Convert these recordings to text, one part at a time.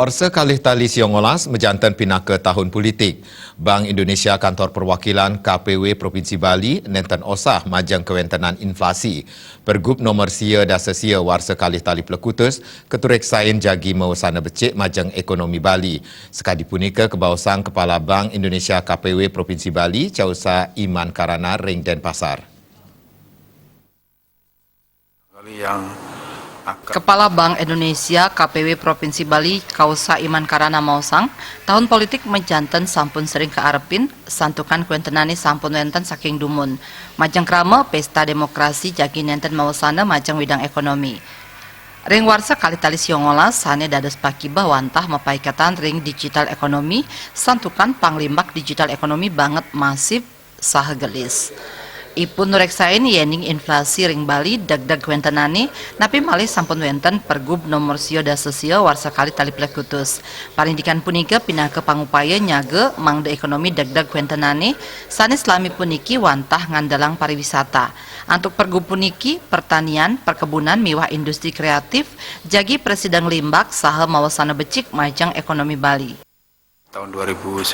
Warsa kalih tali Siongolas menjantan pinaka tahun politik. Bank Indonesia Kantor Perwakilan KPW Provinsi Bali nenten osah majang kewentenan inflasi. Pergub nomor sia dasa sia warsa kalih tali Pelekutus keturek sain jagi mewasana becik majang ekonomi Bali. Sekadi punika kebawasang Kepala Bank Indonesia KPW Provinsi Bali Causa Iman Karana ring Denpasar. Kepala Bank Indonesia KPW Provinsi Bali Causa Iman Karana mausang, tahun politik menjanten sampun sering kearepin, santukan kuentenani sampun wenten saking dumun. Majang krama pesta demokrasi jagi nenten mawasana majang widang ekonomi. Ring warsa kali tali Siongolas sane dados pakibah wantah mapaikatan ring digital ekonomi, santukan panglimbak digital ekonomi banget masif saha gelis. Ipun nureksain yening inflasi ring Bali dag-dag wentenani napi malih sampun wenten pergub nomor sio dasa sio warsa kali tali Pelekutus. Parindikan punika pindah ke pangupaya nyage mangde ekonomi dag-dag wentenani sanes lami puniki wantah ngandalang pariwisata. Untuk pergub puniki pertanian, perkebunan miwah industri kreatif jagi Presiden limbak saha mawasana becik majang ekonomi Bali. Tahun 2019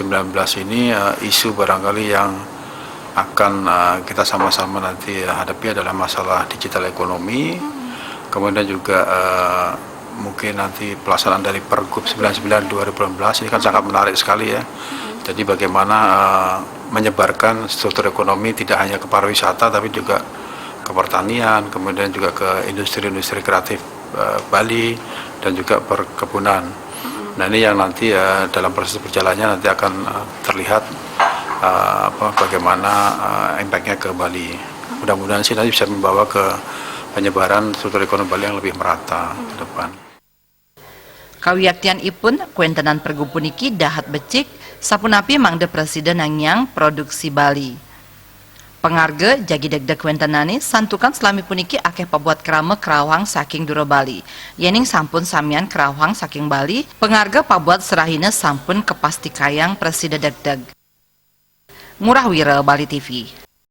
ini isu barangkali yang akan kita sama-sama nanti hadapi adalah masalah digital ekonomi, kemudian juga mungkin nanti pelaksanaan dari Pergub 99 2018 ini kan sangat menarik sekali ya. Jadi bagaimana menyebarkan struktur ekonomi tidak hanya ke pariwisata tapi juga ke pertanian, kemudian juga ke industri-industri kreatif Bali dan juga perkebunan. Nah ini yang nanti dalam proses berjalannya nanti akan terlihat bagaimana impactnya ke Bali. Mudah-mudahan sih nanti bisa membawa ke penyebaran struktur ekonomi Bali yang lebih merata ke depan. Kawiaktian ipun kuentenan pergub puniki dahat becik sapunapi mangde Presiden nangyang produksi Bali. Pengarge jagi deg-deg kuentenani santukan selami puniki akeh pabuat krama kerawang saking Duro Bali. Yening sampun samian kerawang saking Bali, pengarge pabuat serahina sampun kepasti kayang Presiden deg-deg. Murah Wira Bali TV.